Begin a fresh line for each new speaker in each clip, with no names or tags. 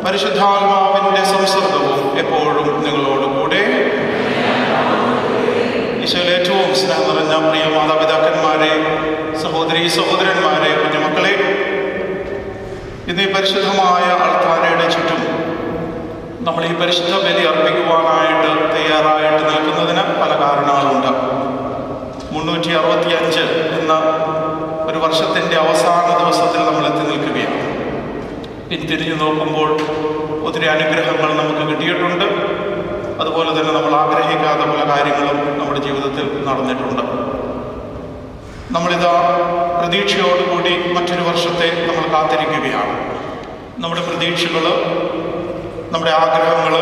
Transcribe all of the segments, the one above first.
പരിശുദ്ധാത്മാവിൻ്റെ സംസർഗവും എപ്പോഴും നിങ്ങളോടുകൂടെ. ഈശോയിൽ ഏറ്റവും സ്നേഹം നിറഞ്ഞ പ്രിയ മാതാപിതാക്കന്മാരെ, സഹോദരീ സഹോദരന്മാരെ, കുഞ്ഞുമക്കളെ, ഇന്ന് ഈ പരിശുദ്ധമായ അൾത്താരയുടെ ചുറ്റും നമ്മൾ ഈ പരിശുദ്ധ ബലി അർപ്പിക്കുവാനായിട്ട് തയ്യാറായിട്ട് നിൽക്കുന്നതിന് പല കാരണങ്ങളുണ്ട്. 365 എന്ന ഒരു വർഷത്തിൻ്റെ അവസാന ദിവസത്തിൽ നമ്മൾ എത്തി നിൽക്കുകയാണ്. പിന്തിരിഞ്ഞു നോക്കുമ്പോൾ ഒത്തിരി അനുഗ്രഹങ്ങൾ നമുക്ക് കിട്ടിയിട്ടുണ്ട്. അതുപോലെ തന്നെ നമ്മൾ ആഗ്രഹിക്കാത്ത പല കാര്യങ്ങളും നമ്മുടെ ജീവിതത്തിൽ നടന്നിട്ടുണ്ട്. നമ്മളിതാ പ്രതീക്ഷയോടുകൂടി മറ്റൊരു വർഷത്തെ നമ്മൾ കാത്തിരിക്കുകയാണ്. നമ്മുടെ പ്രതീക്ഷകൾ, നമ്മുടെ ആഗ്രഹങ്ങൾ,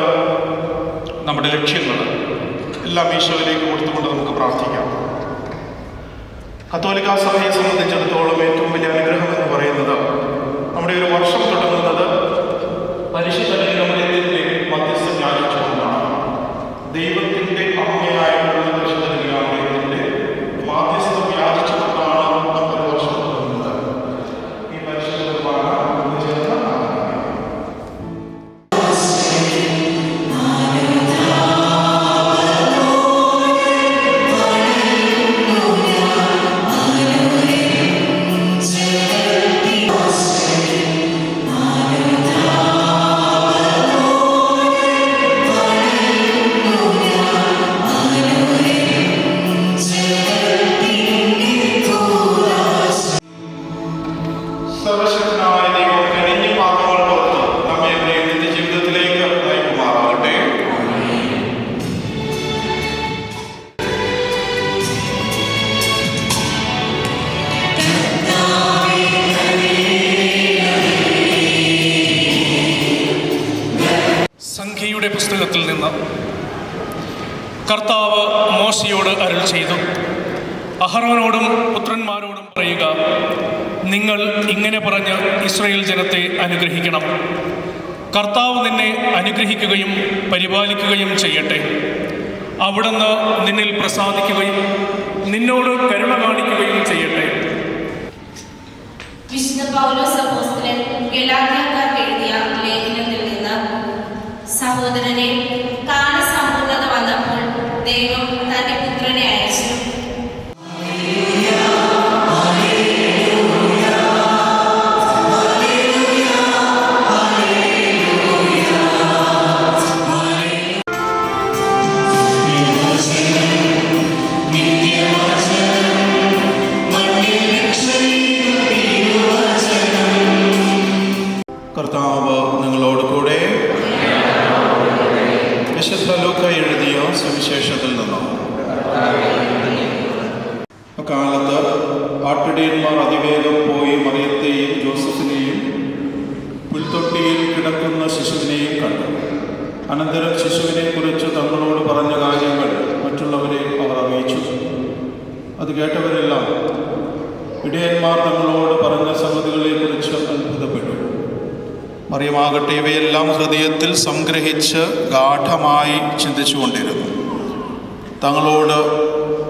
നമ്മുടെ ലക്ഷ്യങ്ങൾ എല്ലാം ഈശോയിലേക്ക് കൊടുത്തുകൊണ്ട് നമുക്ക് പ്രാർത്ഥിക്കാം. കത്തോലിക്കാ സഭയെ സംബന്ധിച്ചിടത്തോളം ഏറ്റവും വലിയ അനുഗ്രഹം എന്ന് പറയുന്നത് നമ്മുടെ ഒരു വർഷം തുടങ്ങുന്നത് പരിശുദ്ധ കന്യാമറിയത്തിൻ്റെ മധ്യസ്ഥം യാചിച്ചുകൊണ്ടാണ്. ദൈവത്തിൻ്റെ അമ്മയായിട്ടുള്ള പരിശുദ്ധ കന്യാമറിയത്തിൻ്റെ മധ്യസ്ഥം യാചിച്ചുകൊണ്ടാണ് നമ്മുടെ വർഷം തുടങ്ങുന്നത്. ഈ പരിശുദ്ധ കുർബാന ചേർന്ന്
സംഖ്യയുടെ പുസ്തകത്തിൽ നിന്ന് കർത്താവ് മോശയോട് അരുൾ ചെയ്തു, അഹറോനോടും പുത്രന്മാരോടും പറയുക, നിങ്ങൾ ഇങ്ങനെ പറഞ്ഞ് ഇസ്രായേൽ ജനത്തെ അനുഗ്രഹിക്കണം. കർത്താവ് നിന്നെ അനുഗ്രഹിക്കുകയും പരിപാലിക്കുകയും ചെയ്യട്ടെ. അവിടുന്ന് നിന്നിൽ പ്രസാദിക്കുകയും നിന്നോട് കരുണ കാണിക്കുകയും ചെയ്യട്ടെ.
വിശുദ്ധ പൗലോസ് അപ്പോസ്തലൻ ഗലാത്യക്കാർക്ക് എഴുതിയ ലേഖനത്തിൽ നിന്ന്, സഹോദരനെ, കാലസമ്പൂർണ്ണത വന്നപ്പോൾ ദൈവം തന്റെ പുത്രനെ അയച്ചു.
കർത്താവ് നിങ്ങളോട് കൂടെ. വിശുദ്ധ ലൂക്ക എഴുതിയ സുവിശേഷത്തിൽ നിന്നും. അക്കാലത്ത് ആട്ടിടയന്മാർ അതിവേഗം പോയി മറിയത്തെയും ജോസഫിനെയും പുൽത്തൊട്ടിയിൽ കിടക്കുന്ന ശിശുവിനെയും കണ്ടു. അനന്തരം ശിശുവിനെക്കുറിച്ച് തങ്ങളോട് പറഞ്ഞ കാര്യങ്ങൾ മറ്റുള്ളവരെ അവർ അറിയിച്ചു. അത് കേട്ടവരെല്ലാം ഇടയന്മാർ തങ്ങളോട് പറഞ്ഞ സംഗതികളെക്കുറിച്ച് അത്ഭുതപ്പെട്ടു. മറിയമാകട്ടെ ഇവയെല്ലാം ഹൃദയത്തിൽ സംഗ്രഹിച്ച് ഗാഠമായി ചിന്തിച്ചുകൊണ്ടിരുന്നു. തങ്ങളോട്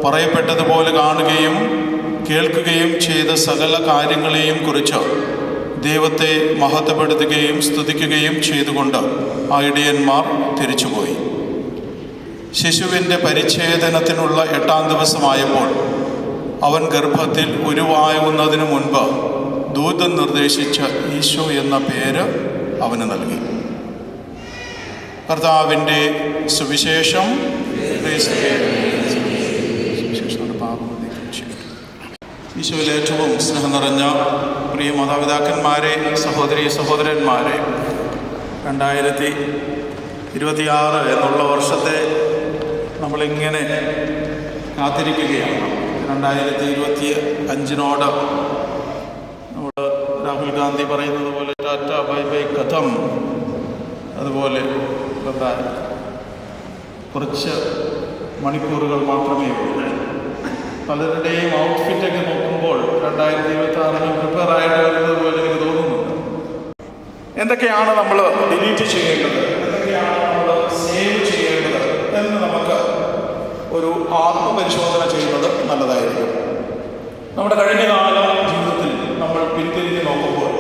പറയപ്പെട്ടതുപോലെ കാണുകയും കേൾക്കുകയും ചെയ്ത സകല കാര്യങ്ങളെയും കുറിച്ച് ദൈവത്തെ മഹത്വപ്പെടുത്തുകയും സ്തുതിക്കുകയും ചെയ്തുകൊണ്ട് ആ ഇടയന്മാർ തിരിച്ചുപോയി. ശിശുവിൻ്റെ പരിച്ഛേദനത്തിനുള്ള 8-ാം ദിവസമായപ്പോൾ അവൻ ഗർഭത്തിൽ ഉരുവാകുന്നതിനു മുൻപ് ദൂതൻ നിർദ്ദേശിച്ച ഈശോ എന്ന പേര് അവന് നൽകി. കർത്താവിൻ്റെ സുവിശേഷം. ഈശോയിൽ ഏറ്റവും സ്നേഹം നിറഞ്ഞ പ്രിയ മാതാപിതാക്കന്മാരെ, സഹോദരീ സഹോദരന്മാരെ, 2026 എന്നുള്ള വർഷത്തെ നമ്മളിങ്ങനെ കാത്തിരിക്കുകയാണ്. 2025 രാഹുൽ ഗാന്ധി പറയുന്നത് പോലെ ടാറ്റ ബൈ ബൈ കഥം. അതുപോലെ കുറച്ച് മണിക്കൂറുകൾ മാത്രമേ ഉള്ളൂ. പലരുടെയും ഔട്ട്ഫിറ്റൊക്കെ നോക്കുമ്പോൾ 2026 പ്രിപ്പയർ ആയിട്ട് വരുന്നത് പോലെ എനിക്ക് തോന്നുന്നുണ്ട്. എന്തൊക്കെയാണ് നമ്മൾ ഡിലീറ്റ് ചെയ്യേണ്ടത്, എന്തൊക്കെയാണ് നമ്മൾ സേവ് ചെയ്യേണ്ടത് എന്ന് നമുക്ക് ഒരു ആത്മപരിശോധന ചെയ്യുന്നത് നല്ലതായിരിക്കും. നമ്മുടെ കഴിഞ്ഞകാല ജീവിതത്തിൽ നമ്മൾ പിന്തിരിഞ്ഞ് നോക്കുമ്പോൾ,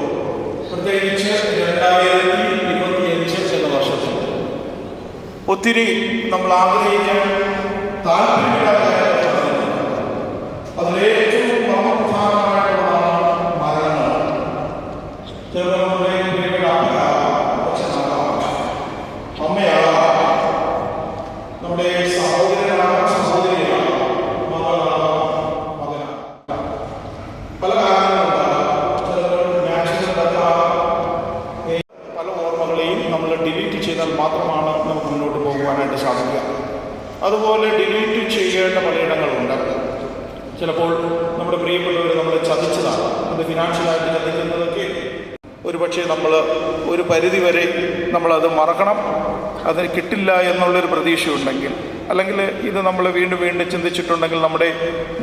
പ്രത്യേകിച്ച് 2027 ഒത്തിരി നമ്മൾ ആഗ്രഹിക്കാൻ താല്പര്യമില്ലാത്ത അതിലേറ്റവും പ്രധാനമായിട്ടുള്ളതാണ് മരണങ്ങൾ. ചെറുപ്പത്തിലെ അമ്മയാകാം, നമ്മുടെ സഹോദരനാകാം, സഹോദരിയാകാം, മകളാകാം, മകനാകാം, പല കാരണങ്ങളുണ്ടാകാം. പല ഓർമ്മകളെയും നമ്മൾ ഡിലീറ്റ് ചെയ്താൽ മാത്രമാണ് നമുക്ക് മുന്നോട്ട് പോകുവാനായിട്ട് സാധിക്കുക. അതുപോലെ ഡിലീറ്റ് ചെയ്യേണ്ട പലയിടങ്ങളുണ്ട്. ചിലപ്പോൾ നമ്മുടെ പ്രിയപ്പെട്ടവർ നമ്മളെ ചതിച്ചതാണ്. അത് ഫിനാൻഷ്യലായിട്ട് ചതിക്കുന്നതൊക്കെ ഒരു പക്ഷേ നമ്മൾ ഒരു പരിധി വരെ നമ്മളത് മറക്കണം. അതിന് കിട്ടില്ല എന്നുള്ളൊരു പ്രതീക്ഷയുണ്ടെങ്കിൽ, അല്ലെങ്കിൽ ഇത് നമ്മൾ വീണ്ടും വീണ്ടും ചിന്തിച്ചിട്ടുണ്ടെങ്കിൽ നമ്മുടെ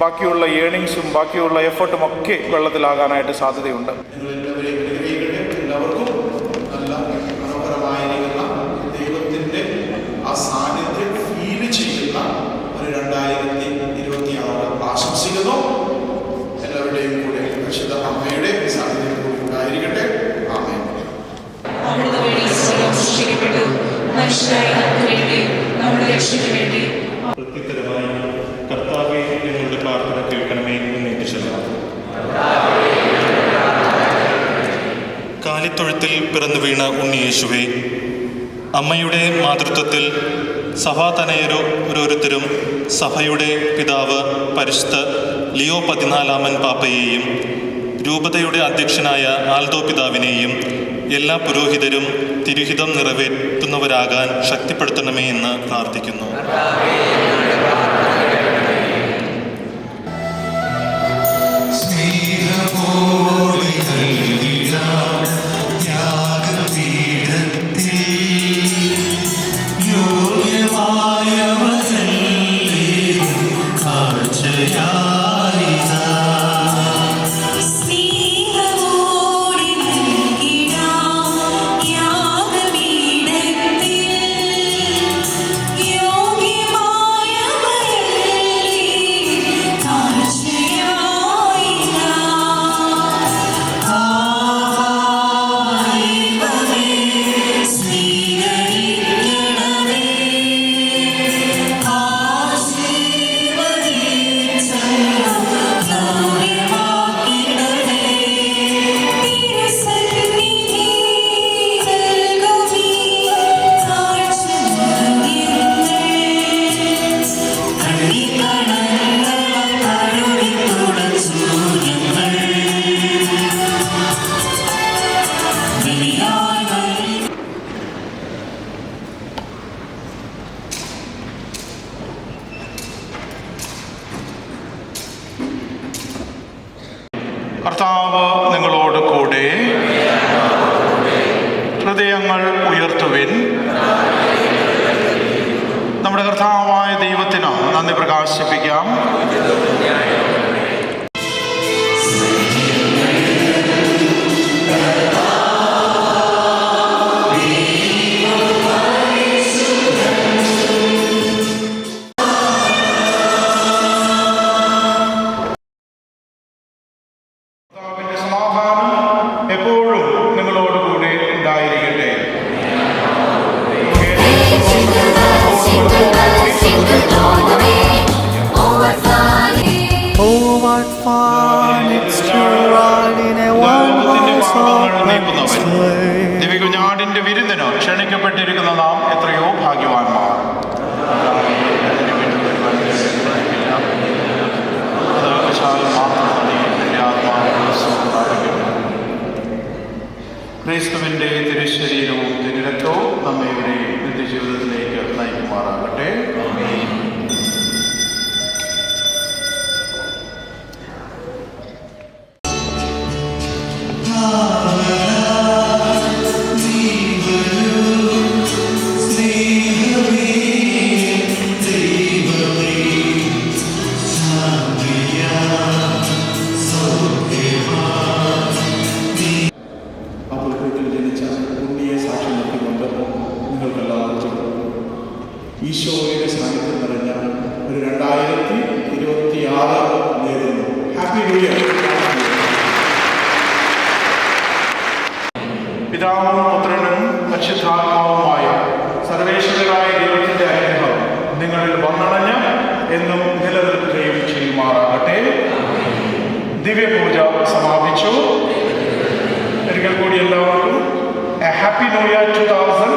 ബാക്കിയുള്ള ഏണിങ്സും ബാക്കിയുള്ള എഫർട്ടും ഒക്കെ വെള്ളത്തിലാകാനായിട്ട് സാധ്യതയുണ്ട്. എല്ലാവർക്കും നല്ല മനോഹരമായിരിക്കുന്ന ദൈവത്തിൻ്റെ ആ സാന്നിധ്യം ഫീൽ ചെയ്യുന്ന ഒരു 2026 ആശംസിക്കുന്നു. എല്ലാവരുടെയും കൂടെ പരിശുദ്ധ അമ്മയുടെ സാന്നിധ്യം കൂടി ഉണ്ടായിരിക്കട്ടെ. ആമേൻ.
പ്രത്യുത്തരമായി കർത്താവേ, ഞങ്ങളുടെ പ്രാർത്ഥന കേൾക്കണമേ എന്ന് ഏറ്റുചൊല്ലാം. കാലിത്തൊഴുത്തിൽ പിറന്നു വീണ ഉണ്ണിയേശുവേ, അമ്മയുടെ മാതൃത്വത്തിൽ സഭാതനയരോ ഓരോരുത്തരും സഭയുടെ പിതാവ് പരിശുദ്ധ ലിയോ 14 പാപ്പയെയും രൂപതയുടെ അധ്യക്ഷനായ ആൽദോ പിതാവിനെയും എല്ലാ പുരോഹിതരും തിരുഹിതം നിറവേറ്റുന്നവരാകാൻ ശക്തിപ്പെടുത്തണമേ എന്ന് പ്രാർത്ഥിക്കുന്നു.
കർത്താവ് നിങ്ങളോട് കൂടെ. ഹൃദയങ്ങൾ ഉയർത്തുവിൻ. നമ്മുടെ കർത്താവായ ദൈവത്തിന് നന്ദി പ്രകാശിപ്പിക്കാം. എപ്പോഴും നിങ്ങളോട് കൂടെ ഉണ്ടായിരിക്കട്ടെ. ദിവ്യകുഞ്ഞാടിന്റെ വിരുന്നിന് ക്ഷണിക്കപ്പെട്ടിരിക്കുന്ന നാം എത്രയോ ഭാഗ്യവാന്മാർ. ക്രിസ്തുവിൻ്റെ തിരുശരീരവും തിരുരക്തവും നമ്മെ ഇവരെയും നിത്യജീവിതത്തിലേക്ക് നയിക്കുമാറാകട്ടെ. ഈശോയുടെ സാന്നിധ്യം നിറഞ്ഞ ഒരു 2026 നേരുന്നു. Happy new year. പിതാവും പുത്രനും പരിശുദ്ധാത്മാവുമായ സർവേശ്വരനായ ദൈവത്തെ എന്നും നിലനിൽക്കുകയും ചെയ്യുമാറാകട്ടെ. ദിവ്യപൂജ സമാപിച്ചു. ഒരിക്കൽ കൂടി എല്ലാവർക്കും ഹാപ്പി ന്യൂ ഇയർ 2000